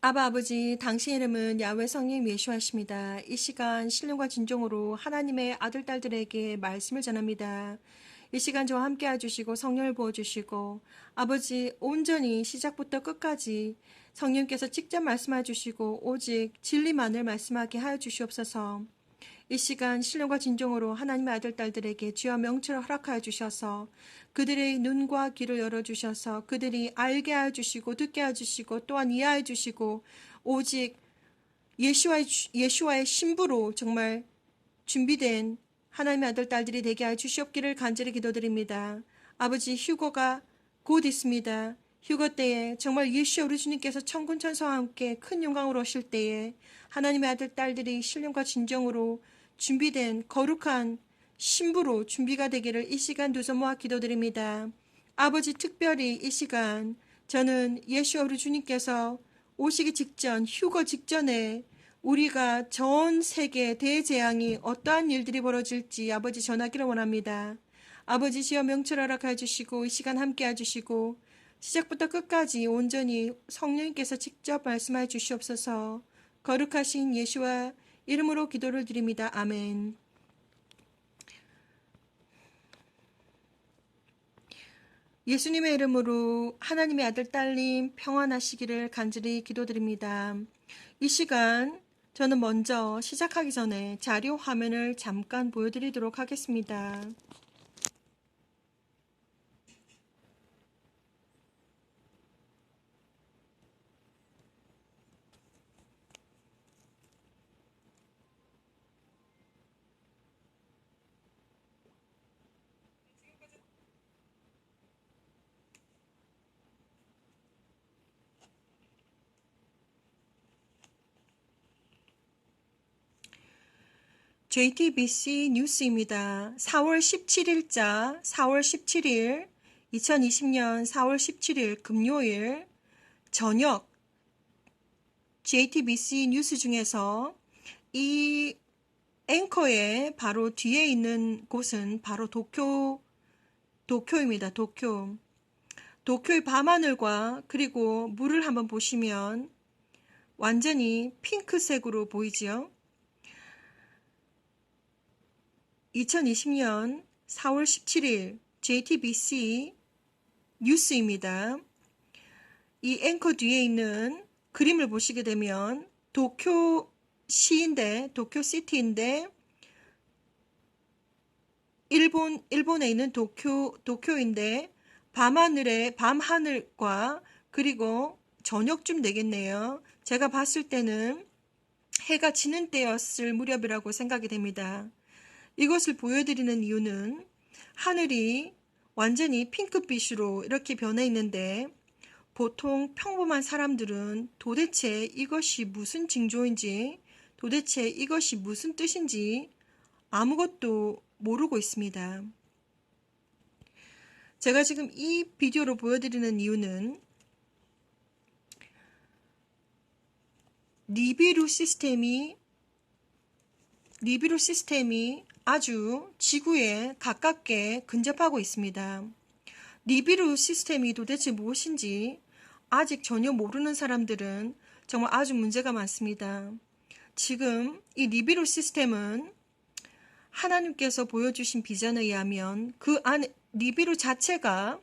아바 아버지, 당신 이름은 야훼 성령 예수하십니다. 이 시간 신령과 진정으로 하나님의 아들, 딸들에게 말씀을 전합니다. 이 시간 저와 함께 해주시고 성령을 부어주시고 아버지 온전히 시작부터 끝까지 성령께서 직접 말씀해 주시고 오직 진리만을 말씀하게 하여 주시옵소서. 이 시간 신령과 진정으로 하나님의 아들, 딸들에게 주여 명철을 허락하여 주셔서 그들의 눈과 귀를 열어주셔서 그들이 알게 하여 주시고 듣게 하여 주시고 또한 이해하여 주시고 오직 예수와의 신부로 정말 준비된 하나님의 아들, 딸들이 되게 하여 주시옵기를 간절히 기도드립니다. 아버지, 휴거가 곧 있습니다. 휴거 때에 정말 예수 우리 주님께서 천군 천사와 함께 큰 영광으로 오실 때에 하나님의 아들, 딸들이 신령과 진정으로 준비된 거룩한 신부로 준비가 되기를 이 시간 두 손 모아 기도드립니다. 아버지, 특별히 이 시간 저는 예수 우리 주님께서 오시기 직전, 휴거 직전에 우리가 전 세계 대재앙이 어떠한 일들이 벌어질지 아버지 전하기를 원합니다. 아버지 지어 명철 허락해 주시고 이 시간 함께 해주시고 시작부터 끝까지 온전히 성령님께서 직접 말씀해 주시옵소서. 거룩하신 예수와 이름으로 기도를 드립니다. 아멘. 예수님의 이름으로 하나님의 아들, 딸님 평안하시기를 간절히 기도드립니다. 이 시간 저는 먼저 시작하기 전에 자료 화면을 잠깐 보여드리도록 하겠습니다. JTBC 뉴스입니다. 4월 17일자 4월 17일 2020년 4월 17일 금요일 저녁 JTBC 뉴스 중에서 이 앵커의 바로 뒤에 있는 곳은 바로 도쿄입니다. 도쿄의 밤하늘과 그리고 물을 한번 보시면 완전히 핑크색으로 보이지요. 2020년 4월 17일 JTBC 뉴스입니다. 이 앵커 뒤에 있는 그림을 보시게 되면 도쿄시티인데 일본에 있는 도쿄인데 밤하늘과 그리고 저녁쯤 되겠네요. 제가 봤을 때는 해가 지는 때였을 무렵이라고 생각이 됩니다. 이것을 보여드리는 이유는 하늘이 완전히 핑크빛으로 이렇게 변해 있는데 보통 평범한 사람들은 도대체 이것이 무슨 징조인지 도대체 이것이 무슨 뜻인지 아무것도 모르고 있습니다. 제가 지금 이 비디오로 보여드리는 이유는 니비루 시스템이 아주 지구에 가깝게 근접하고 있습니다. 니비루 시스템이 도대체 무엇인지 아직 전혀 모르는 사람들은 정말 아주 문제가 많습니다. 지금 이 니비루 시스템은 하나님께서 보여주신 비전에 의하면 그 안에 니비루 자체가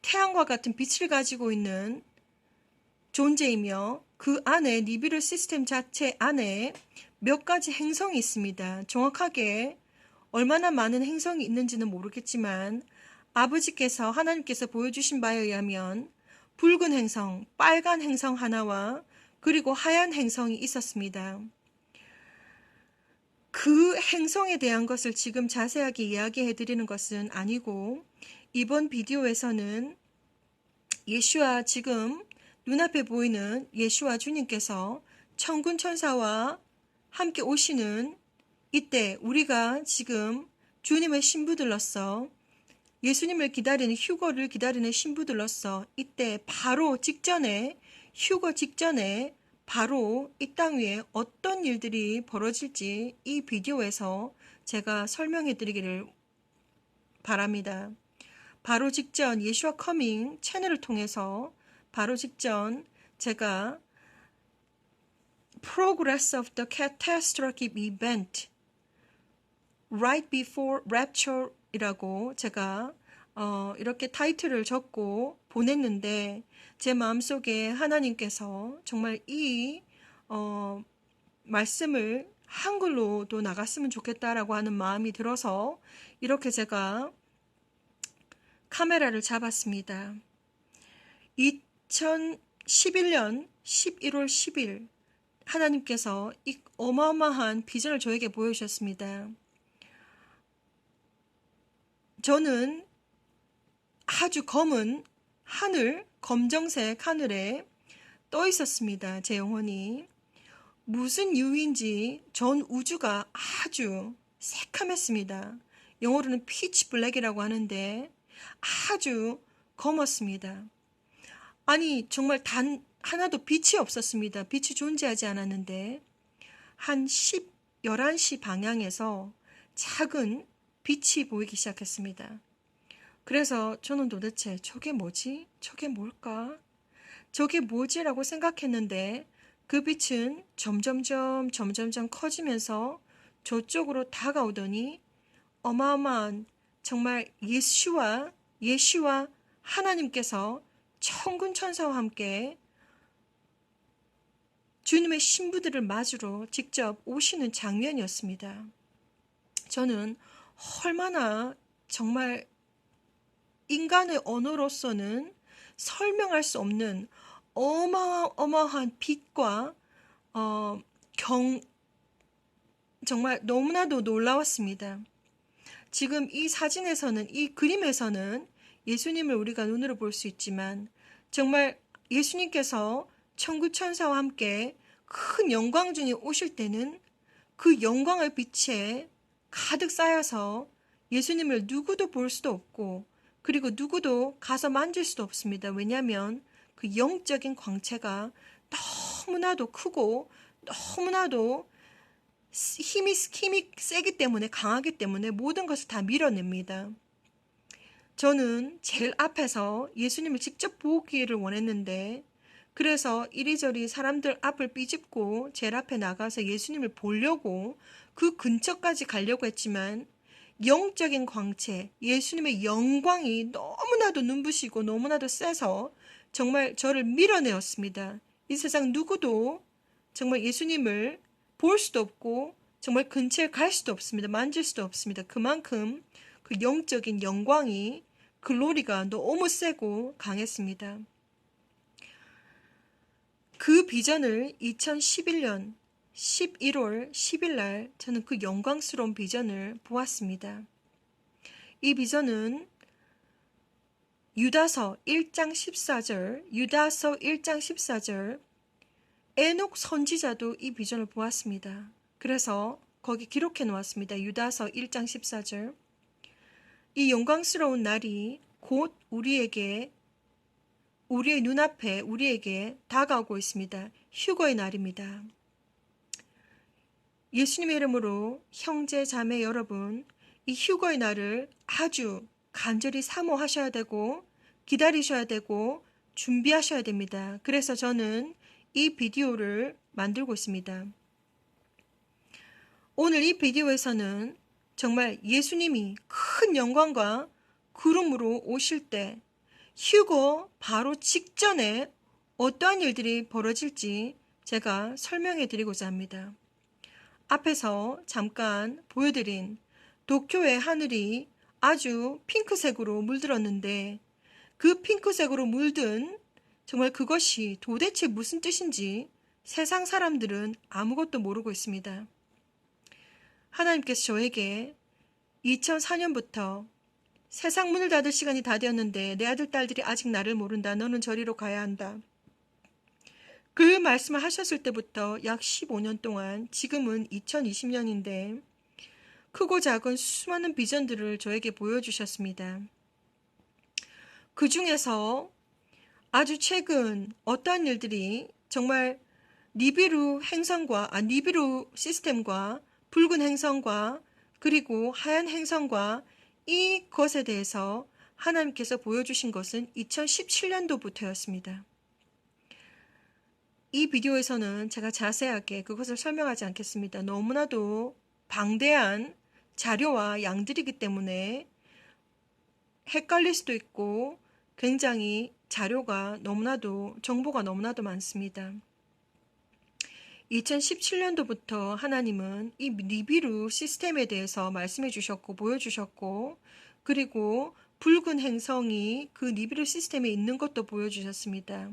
태양과 같은 빛을 가지고 있는 존재이며 그 안에 니비루 시스템 자체 안에 몇 가지 행성이 있습니다. 정확하게 얼마나 많은 행성이 있는지는 모르겠지만 아버지께서 하나님께서 보여주신 바에 의하면 붉은 행성, 빨간 행성 하나와 그리고 하얀 행성이 있었습니다. 그 행성에 대한 것을 지금 자세하게 이야기해 드리는 것은 아니고 이번 비디오에서는 예수와 지금 눈앞에 보이는 예수와 주님께서 천군 천사와 함께 오시는 이때 우리가 지금 주님의 신부들로서 예수님을 기다리는 휴거를 기다리는 신부들로서 이때 바로 직전에 휴거 직전에 바로 이 땅 위에 어떤 일들이 벌어질지 이 비디오에서 제가 설명해 드리기를 바랍니다. 바로 직전 예수와 커밍 채널을 통해서 바로 직전 제가 progress of the catastrophic event right before rapture 이라고 제가 이렇게 타이틀을 적고 보냈는데 제 마음속에 하나님께서 정말 이 말씀을 한글로도 나갔으면 좋겠다라고 하는 마음이 들어서 이렇게 제가 카메라를 잡았습니다. 2011년 11월 10일 하나님께서 이 어마어마한 비전을 저에게 보여주셨습니다. 저는 아주 검은 하늘, 검정색 하늘에 떠 있었습니다. 제 영혼이. 무슨 이유인지 전 우주가 아주 새카맸습니다. 영어로는 피치 블랙이라고 하는데 아주 검었습니다. 아니 정말 단 하나도 빛이 없었습니다. 빛이 존재하지 않았는데 한 11시 방향에서 작은 빛이 보이기 시작했습니다. 그래서 저는 도대체 저게 뭐지? 저게 뭘까? 저게 뭐지라고 생각했는데 그 빛은 점점점 커지면서 저쪽으로 다가오더니 어마어마한 정말 예수와 하나님께서 천군 천사와 함께 주님의 신부들을 맞으러 직접 오시는 장면이었습니다. 저는 얼마나 정말 인간의 언어로서는 설명할 수 없는 어마어마한 빛과 정말 너무나도 놀라웠습니다. 지금 이 사진에서는 이 그림에서는 예수님을 우리가 눈으로 볼 수 있지만 정말 예수님께서 천구천사와 함께 큰 영광 중에 오실 때는 그 영광의 빛에 가득 쌓여서 예수님을 누구도 볼 수도 없고 그리고 누구도 가서 만질 수도 없습니다. 왜냐하면 그 영적인 광채가 너무나도 크고 너무나도 힘이 세기 때문에 강하기 때문에 모든 것을 다 밀어냅니다. 저는 제일 앞에서 예수님을 직접 보기를 원했는데 그래서 이리저리 사람들 앞을 삐집고 제일 앞에 나가서 예수님을 보려고 그 근처까지 가려고 했지만 영적인 광채, 예수님의 영광이 너무나도 눈부시고 너무나도 세서 정말 저를 밀어내었습니다. 이 세상 누구도 정말 예수님을 볼 수도 없고 정말 근처에 갈 수도 없습니다. 만질 수도 없습니다. 그만큼 그 영적인 영광이 글로리가 너무 세고 강했습니다. 그 비전을 2011년 11월 10일 날 저는 그 영광스러운 비전을 보았습니다. 이 비전은 유다서 1장 14절 에녹 선지자도 이 비전을 보았습니다. 그래서 거기 기록해 놓았습니다. 유다서 1장 14절 이 영광스러운 날이 곧 우리의 눈앞에 우리에게 다가오고 있습니다. 휴거의 날입니다. 예수님의 이름으로 형제 자매 여러분, 이 휴거의 날을 아주 간절히 사모하셔야 되고 기다리셔야 되고 준비하셔야 됩니다. 그래서 저는 이 비디오를 만들고 있습니다. 오늘 이 비디오에서는 정말 예수님이 큰 영광과 구름으로 오실 때 휴거 바로 직전에 어떠한 일들이 벌어질지 제가 설명해 드리고자 합니다. 앞에서 잠깐 보여드린 도쿄의 하늘이 아주 핑크색으로 물들었는데 그 핑크색으로 물든 정말 그것이 도대체 무슨 뜻인지 세상 사람들은 아무것도 모르고 있습니다. 하나님께서 저에게 2004년부터 세상 문을 닫을 시간이 다 되었는데 내 아들 딸들이 아직 나를 모른다. 너는 저리로 가야 한다. 그 말씀을 하셨을 때부터 약 15년 동안 지금은 2020년인데 크고 작은 수많은 비전들을 저에게 보여주셨습니다. 그 중에서 아주 최근 어떠한 일들이 정말 니비루 시스템과 붉은 행성과 그리고 하얀 행성과 이것에 대해서 하나님께서 보여주신 것은 2017년도부터였습니다. 이 비디오에서는 제가 자세하게 그것을 설명하지 않겠습니다. 너무나도 방대한 자료와 양들이기 때문에 헷갈릴 수도 있고 굉장히 정보가 너무나도 많습니다. 2017년도부터 하나님은 이 니비루 시스템에 대해서 말씀해 주셨고 보여주셨고, 그리고 붉은 행성이 그 니비루 시스템에 있는 것도 보여주셨습니다.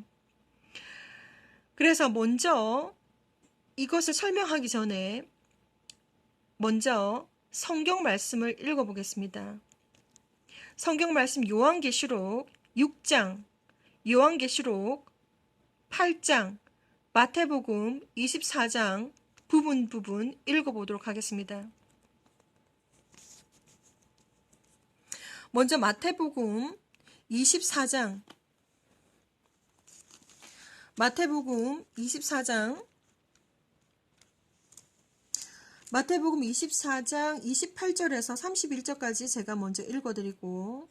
그래서 먼저 이것을 설명하기 전에 먼저 성경 말씀을 읽어보겠습니다. 성경 말씀 요한계시록 6장, 요한계시록 8장, 마태복음 24장 부분 읽어보도록 하겠습니다. 먼저 마태복음 24장, 마태복음 24장 28절에서 31절까지 제가 먼저 읽어드리고,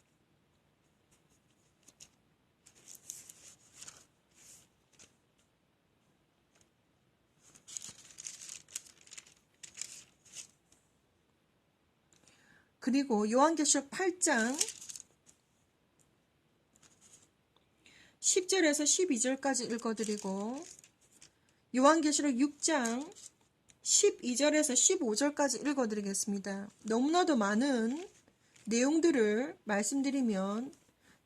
그리고 요한계시록 8장 10절에서 12절까지 읽어드리고, 요한계시록 6장 12절에서 15절까지 읽어드리겠습니다. 너무나도 많은 내용들을 말씀드리면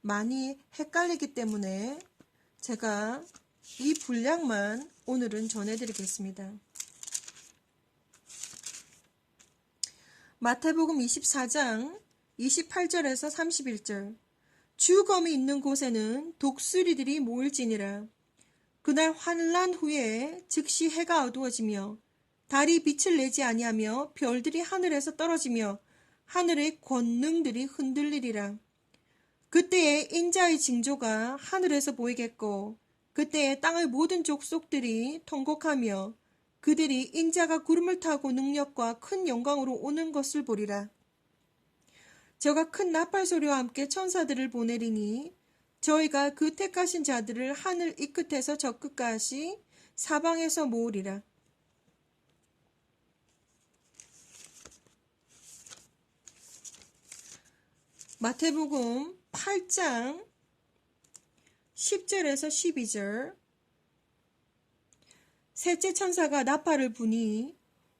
많이 헷갈리기 때문에 제가 이 분량만 오늘은 전해드리겠습니다. 마태복음 24장 28절에서 31절. 주검이 있는 곳에는 독수리들이 모일지니라. 그날 환난 후에 즉시 해가 어두워지며 달이 빛을 내지 아니하며 별들이 하늘에서 떨어지며 하늘의 권능들이 흔들리리라. 그때에 인자의 징조가 하늘에서 보이겠고, 그때에 땅의 모든 족속들이 통곡하며 그들이 인자가 구름을 타고 능력과 큰 영광으로 오는 것을 보리라. 저가 큰 나팔 소리와 함께 천사들을 보내리니 저희가 그 택하신 자들을 하늘 이 끝에서 저 끝까지 사방에서 모으리라. 마태복음 8장 10절에서 12절. 셋째 천사가 나팔을 부니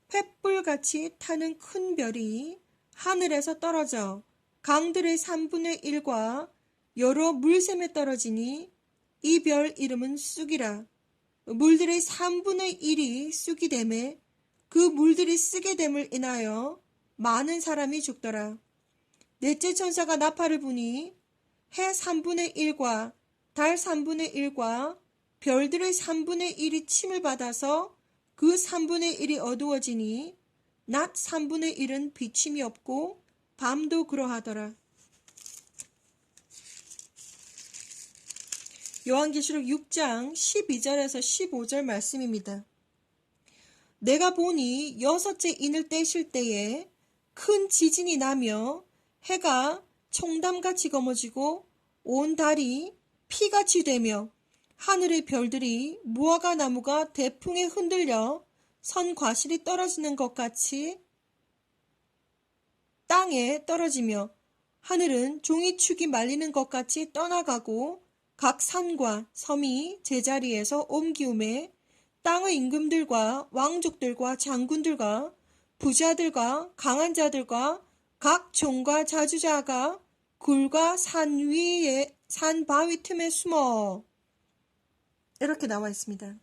횃불같이 타는 큰 별이 하늘에서 떨어져 강들의 3분의 1과 여러 물샘에 떨어지니 이 별 이름은 쑥이라. 물들의 3분의 1이 쑥이 되매 그 물들이 쓰게 됨을 인하여 많은 사람이 죽더라. 넷째 천사가 나팔을 부니 해 3분의 1과 달 3분의 1과 별들의 3분의 1이 침을 받아서 그 3분의 1이 어두워지니 낮 3분의 1은 비침이 없고 밤도 그러하더라. 요한계시록 6장 12절에서 15절 말씀입니다. 내가 보니 여섯째 인을 떼실 때에 큰 지진이 나며 해가 총담같이 검어지고 온 달이 피같이 되며 하늘의 별들이 무화과 나무가 대풍에 흔들려 선 과실이 떨어지는 것 같이 땅에 떨어지며 하늘은 종이축이 말리는 것 같이 떠나가고 각 산과 섬이 제자리에서 옮기움에 땅의 임금들과 왕족들과 장군들과 부자들과 강한 자들과 각 종과 자주자가 굴과 산 위에 산 바위 틈에 숨어 이렇게 나와 있습니다.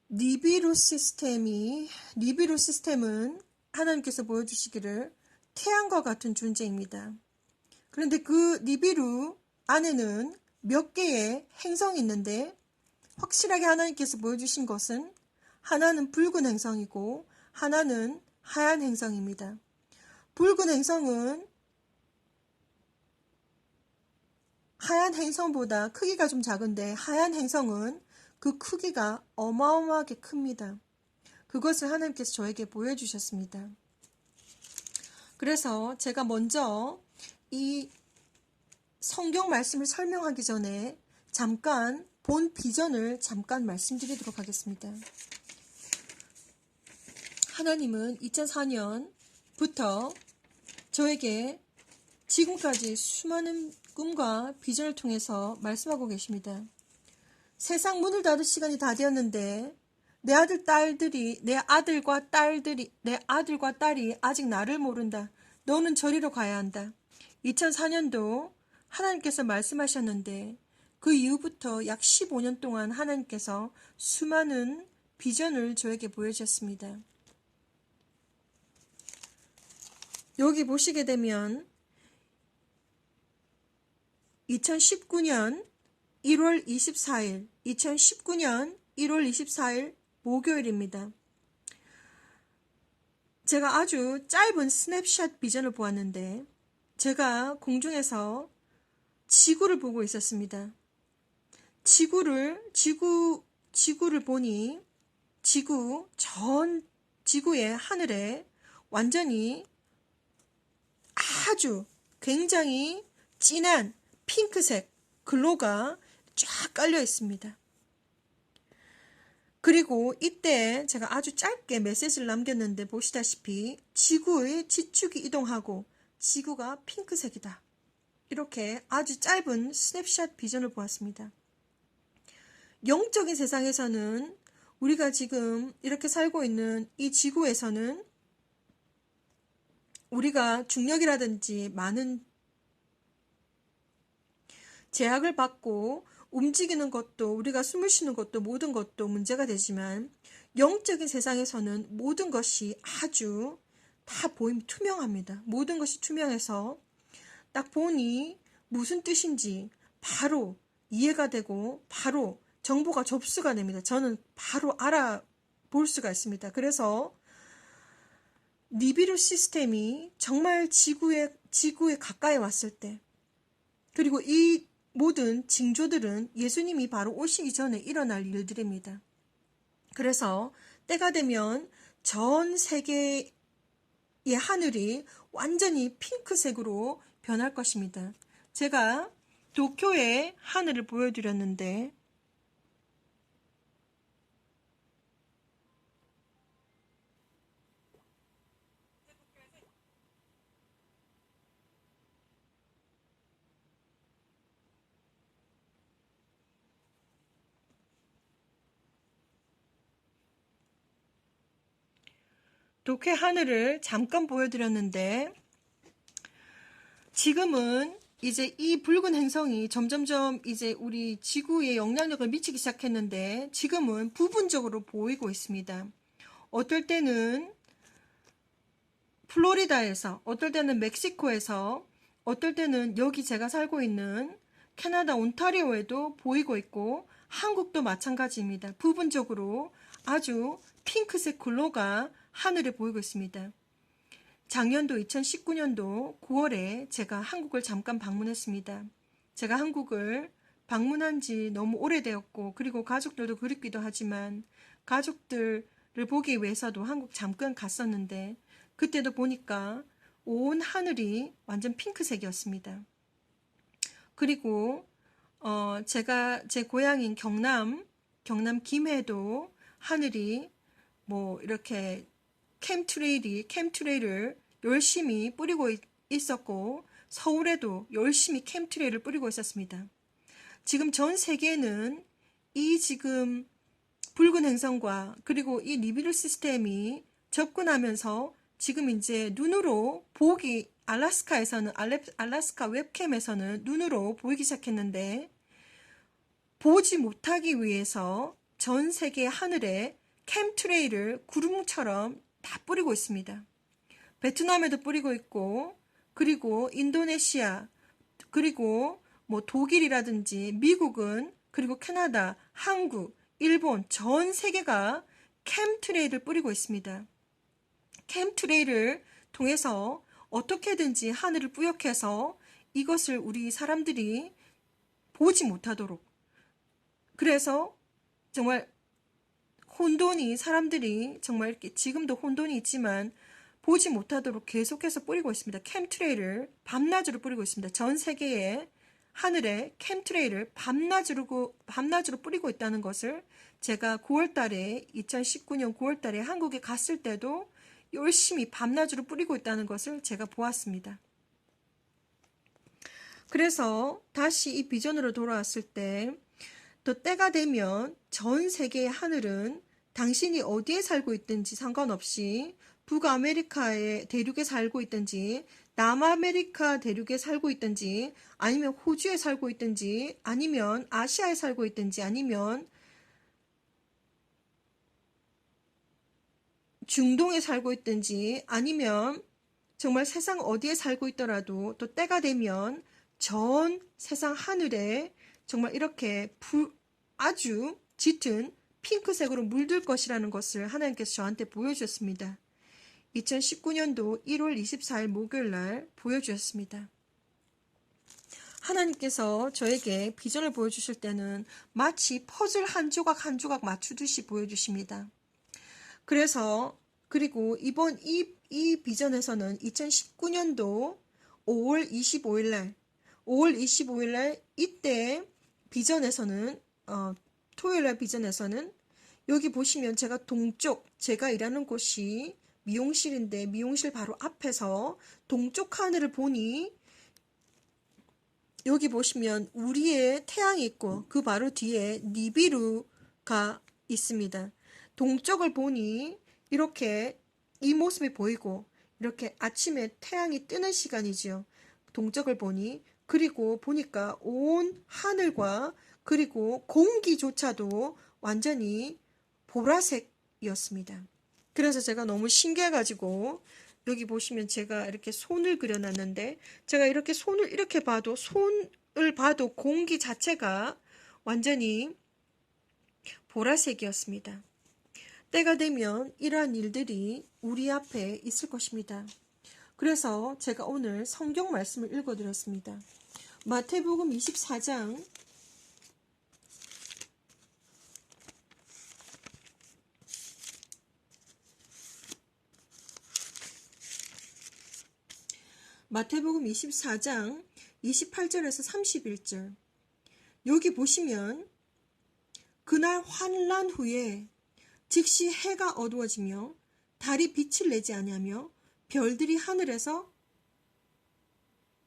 니비루 시스템은 하나님께서 보여주시기를 태양과 같은 존재입니다. 그런데 그 니비루 안에는 몇 개의 행성이 있는데 확실하게 하나님께서 보여주신 것은 하나는 붉은 행성이고 하나는 하얀 행성입니다. 붉은 행성은 하얀 행성보다 크기가 좀 작은데 하얀 행성은 그 크기가 어마어마하게 큽니다. 그것을 하나님께서 저에게 보여주셨습니다. 그래서 제가 먼저 이 성경 말씀을 설명하기 전에 잠깐 본 비전을 잠깐 말씀드리도록 하겠습니다. 하나님은 2004년부터 저에게 지금까지 수많은 꿈과 비전을 통해서 말씀하고 계십니다. 세상 문을 닫을 시간이 다 되었는데 내 아들과 딸이 아직 나를 모른다. 너는 저리로 가야 한다. 2004년도 하나님께서 말씀하셨는데 그 이후부터 약 15년 동안 하나님께서 수많은 비전을 저에게 보여주셨습니다. 여기 보시게 되면 2019년 1월 24일 목요일입니다. 제가 아주 짧은 스냅샷 비전을 보았는데 제가 공중에서 지구를 보고 있었습니다. 지구를 보니 지구의 하늘에 완전히 아주 굉장히 진한 핑크색 글로가 쫙 깔려 있습니다. 그리고 이때 제가 아주 짧게 메시지를 남겼는데 보시다시피 지구의 지축이 이동하고 지구가 핑크색이다. 이렇게 아주 짧은 스냅샷 비전을 보았습니다. 영적인 세상에서는 우리가 지금 이렇게 살고 있는 이 지구에서는 우리가 중력이라든지 많은 제약을 받고 움직이는 것도 우리가 숨을 쉬는 것도 모든 것도 문제가 되지만 영적인 세상에서는 모든 것이 아주 다 투명합니다. 모든 것이 투명해서 딱 보니 무슨 뜻인지 바로 이해가 되고 바로 정보가 접수가 됩니다. 저는 바로 알아볼 수가 있습니다. 그래서 니비루 시스템이 정말 지구에 가까이 왔을 때 그리고 이 모든 징조들은 예수님이 바로 오시기 전에 일어날 일들입니다. 그래서 때가 되면 전 세계의 하늘이 완전히 핑크색으로 변할 것입니다. 제가 도쿄의 하늘을 보여드렸는데 도쿄 하늘을 잠깐 보여드렸는데 지금은 이제 이 붉은 행성이 점점점 이제 우리 지구에 영향력을 미치기 시작했는데 지금은 부분적으로 보이고 있습니다. 어떨 때는 플로리다에서, 어떨 때는 멕시코에서, 어떨 때는 여기 제가 살고 있는 캐나다 온타리오에도 보이고 있고 한국도 마찬가지입니다. 부분적으로 아주 핑크색 글로가 하늘에 보이고 있습니다. 작년도 2019년도 9월에 제가 한국을 잠깐 방문했습니다. 제가 한국을 방문한 지 너무 오래되었고 그리고 가족들도 그립기도 하지만 가족들을 보기 위해서도 한국 잠깐 갔었는데 그때도 보니까 온 하늘이 완전 핑크색이었습니다. 그리고 제가 제 고향인 경남 김해도 하늘이 뭐 이렇게 캠트레일을 열심히 뿌리고 있었고 서울에도 열심히 캠트레일을 뿌리고 있었습니다. 지금 전 세계는 이 지금 붉은 행성과 그리고 이 니비루 시스템이 접근하면서 지금 이제 눈으로 보기 알래스카 웹캠에서는 눈으로 보이기 시작했는데 보지 못하기 위해서 전 세계 하늘에 캠트레일을 구름처럼 다 뿌리고 있습니다. 베트남에도 뿌리고 있고 그리고 인도네시아 그리고 뭐 독일이라든지 미국은 그리고 캐나다, 한국, 일본 전 세계가 캠트레일을 뿌리고 있습니다. 캠트레일을 통해서 어떻게든지 하늘을 뿌옇해서 이것을 우리 사람들이 보지 못하도록 그래서 정말 사람들이 정말 이렇게 지금도 혼돈이 있지만 보지 못하도록 계속해서 뿌리고 있습니다. 캠트레일을 밤낮으로 뿌리고 있습니다. 전 세계에 하늘에 캠트레일을 밤낮으로 뿌리고 있다는 것을 제가 9월달에 2019년 9월달에 한국에 갔을 때도 열심히 밤낮으로 뿌리고 있다는 것을 제가 보았습니다. 그래서 다시 이 비전으로 돌아왔을 때 또 때가 되면 전 세계의 하늘은 당신이 어디에 살고 있든지 상관없이 북아메리카의 대륙에 살고 있든지 남아메리카 대륙에 살고 있든지 아니면 호주에 살고 있든지 아니면 아시아에 살고 있든지 아니면 중동에 살고 있든지 아니면 정말 세상 어디에 살고 있더라도 또 때가 되면 전 세상 하늘에 정말 이렇게 아주 짙은 핑크색으로 물들 것이라는 것을 하나님께서 저한테 보여주셨습니다. 2019년도 1월 24일 목요일 날 보여주셨습니다. 하나님께서 저에게 비전을 보여주실 때는 마치 퍼즐 한 조각 한 조각 맞추듯이 보여주십니다. 그리고 이번 이 비전에서는 2019년도 5월 25일 날 이때 비전에서는 토요일날 비전에서는 여기 보시면 제가 동쪽, 제가 일하는 곳이 미용실인데 미용실 바로 앞에서 동쪽 하늘을 보니 여기 보시면 우리의 태양이 있고 그 바로 뒤에 니비루가 있습니다. 동쪽을 보니 이렇게 이 모습이 보이고 이렇게 아침에 태양이 뜨는 시간이지요. 동쪽을 보니 그리고 보니까 온 하늘과 그리고 공기조차도 완전히 보라색이었습니다. 그래서 제가 너무 신기해가지고 여기 보시면 제가 이렇게 손을 그려놨는데 제가 이렇게 손을 이렇게 봐도 공기 자체가 완전히 보라색이었습니다. 때가 되면 이러한 일들이 우리 앞에 있을 것입니다. 그래서 제가 오늘 성경 말씀을 읽어드렸습니다. 마태복음 24장 마태복음 24장 28절에서 31절 여기 보시면 그날 환난 후에 즉시 해가 어두워지며 달이 빛을 내지 아니하며 별들이 하늘에서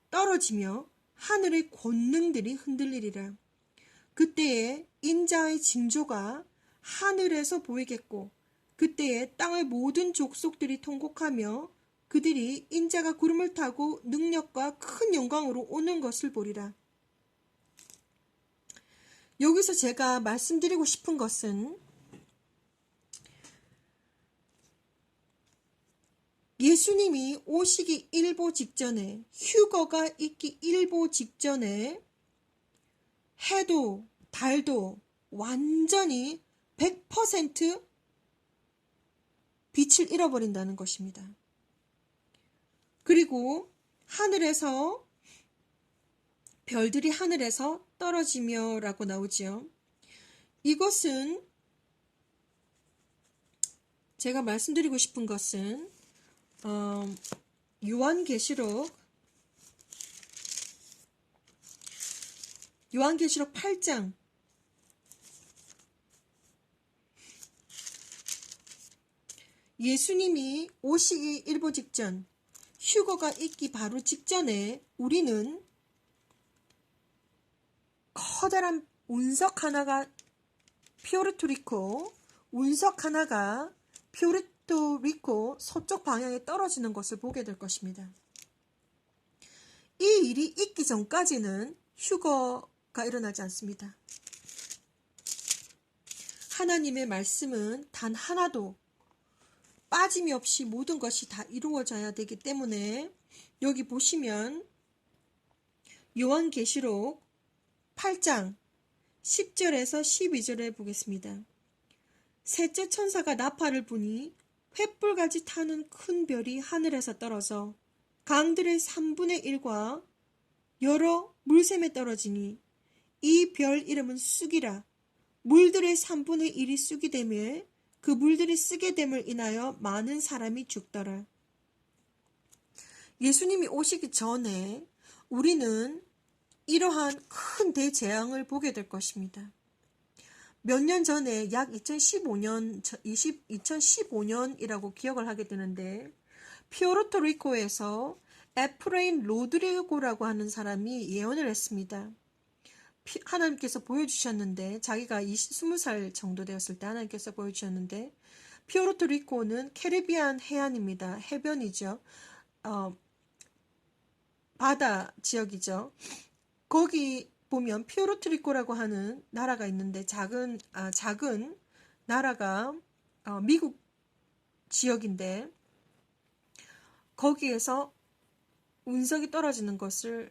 떨어지며 하늘의 권능들이 흔들리리라. 그때에 인자의 징조가 하늘에서 보이겠고 그때에 땅의 모든 족속들이 통곡하며 그들이 인자가 구름을 타고 능력과 큰 영광으로 오는 것을 보리라. 여기서 제가 말씀드리고 싶은 것은 예수님이 오시기 일보 직전에 휴거가 있기 일보 직전에 해도 달도 완전히 100% 빛을 잃어버린다는 것입니다. 그리고 하늘에서 별들이 하늘에서 떨어지며 라고 나오지요. 이것은 제가 말씀드리고 싶은 것은 요한계시록 8장 예수님이 오시기 일보 직전 휴거가 있기 바로 직전에 우리는 커다란 운석 하나가 퓨에르토리코 서쪽 방향에 떨어지는 것을 보게 될 것입니다. 이 일이 있기 전까지는 휴거가 일어나지 않습니다. 하나님의 말씀은 단 하나도 빠짐이 없이 모든 것이 다 이루어져야 되기 때문에 여기 보시면 요한계시록 8장 10절에서 12절에 보겠습니다. 셋째 천사가 나팔을 부니 횃불같이 타는 큰 별이 하늘에서 떨어져 강들의 3분의 1과 여러 물샘에 떨어지니 이 별 이름은 쑥이라. 물들의 3분의 1이 쑥이 되며 그 물들이 쓰게 됨을 인하여 많은 사람이 죽더라. 예수님이 오시기 전에 우리는 이러한 큰 대재앙을 보게 될 것입니다. 몇 년 전에 약 2015년이라고 기억을 하게 되는데 푸에르토리코에서 에프레임 로드리고라고 하는 사람이 예언을 했습니다. 하나님께서 보여주셨는데 자기가 20살 정도 되었을 때 하나님께서 보여주셨는데 푸에르토리코는 캐리비안 해안입니다. 해변이죠. 바다 지역이죠. 거기 보면 푸에르토리코라고 하는 나라가 있는데 작은 나라가 미국 지역인데 거기에서 운석이 떨어지는 것을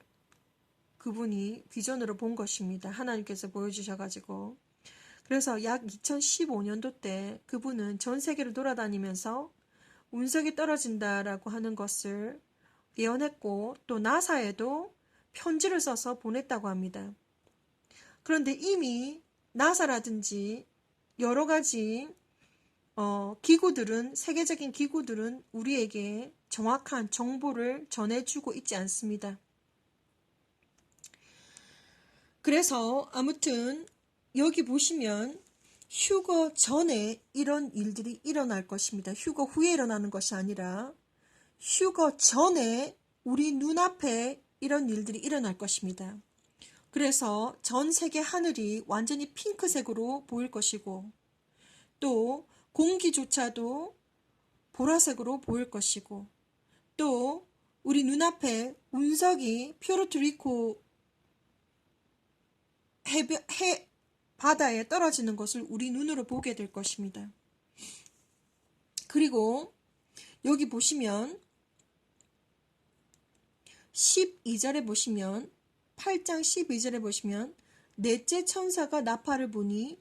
그분이 비전으로 본 것입니다. 하나님께서 보여주셔가지고. 그래서 약 2015년도 때 그분은 전 세계를 돌아다니면서 운석이 떨어진다라고 하는 것을 예언했고 또 나사에도 편지를 써서 보냈다고 합니다. 그런데 이미 나사라든지 여러 가지 기구들은 세계적인 기구들은 우리에게 정확한 정보를 전해주고 있지 않습니다. 그래서 아무튼 여기 보시면 휴거 전에 이런 일들이 일어날 것입니다. 휴거 후에 일어나는 것이 아니라 휴거 전에 우리 눈앞에 이런 일들이 일어날 것입니다. 그래서 전 세계 하늘이 완전히 핑크색으로 보일 것이고 또 공기조차도 보라색으로 보일 것이고 또 우리 눈앞에 운석이 푸에르토리코 바다에 떨어지는 것을 우리 눈으로 보게 될 것입니다. 그리고 여기 보시면 12절에 보시면 8장 12절에 보시면 넷째 천사가 나팔을 부니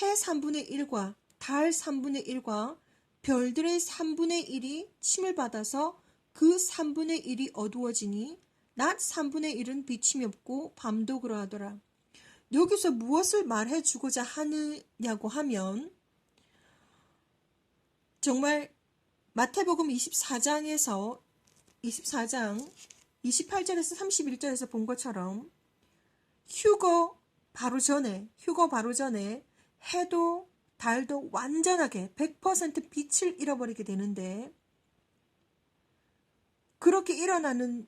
해 3분의 1과 달 3분의 1과 별들의 3분의 1이 침을 받아서 그 3분의 1이 어두워지니 낮 3분의 1은 빛이 없고 밤도 그러하더라. 여기서 무엇을 말해주고자 하느냐고 하면 정말 마태복음 24장 28절에서 31절에서 본 것처럼 휴거 바로 전에 해도 달도 완전하게 100% 빛을 잃어버리게 되는데 그렇게 일어나는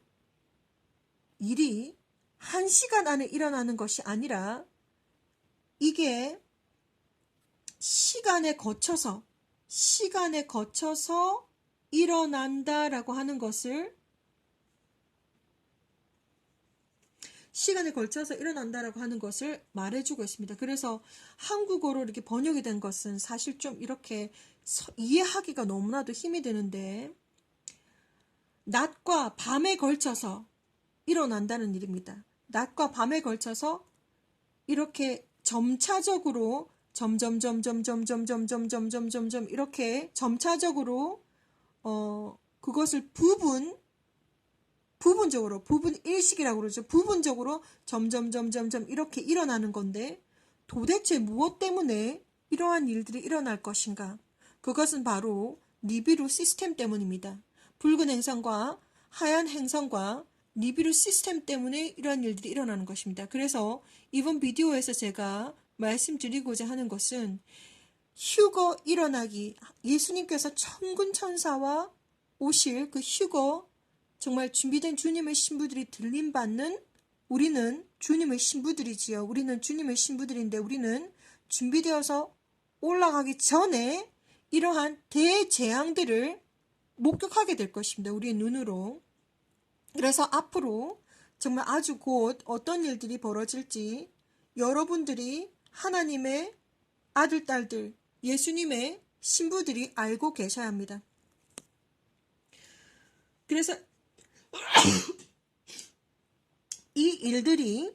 일이 1시간 안에 일어나는 것이 아니라 이게 시간에 거쳐서 일어난다라고 하는 것을 말해주고 있습니다. 그래서 한국어로 이렇게 번역이 된 것은 사실 좀 이렇게 이해하기가 너무나도 힘이 드는데 낮과 밤에 걸쳐서 일어난다는 일입니다. 낮과 밤에 걸쳐서 이렇게 점차적으로 점점 이렇게 점차적으로 그것을 부분적으로 부분일식이라고 그러죠. 부분적으로 점점 이렇게 일어나는 건데 도대체 무엇 때문에 이러한 일들이 일어날 것인가? 그것은 바로 니비루 시스템 때문입니다. 붉은 행성과 하얀 행성과 니비루 시스템 때문에 이러한 일들이 일어나는 것입니다. 그래서 이번 비디오에서 제가 말씀드리고자 하는 것은 휴거 일어나기, 예수님께서 천군천사와 오실 그 휴거, 정말 준비된 주님의 신부들이 들림받는, 우리는 주님의 신부들이지요. 우리는 주님의 신부들인데 우리는 준비되어서 올라가기 전에 이러한 대재앙들을 목격하게 될 것입니다. 우리의 눈으로. 그래서 앞으로 정말 아주 곧 어떤 일들이 벌어질지 여러분들이 하나님의 아들, 딸들, 예수님의 신부들이 알고 계셔야 합니다. 그래서 이 일들이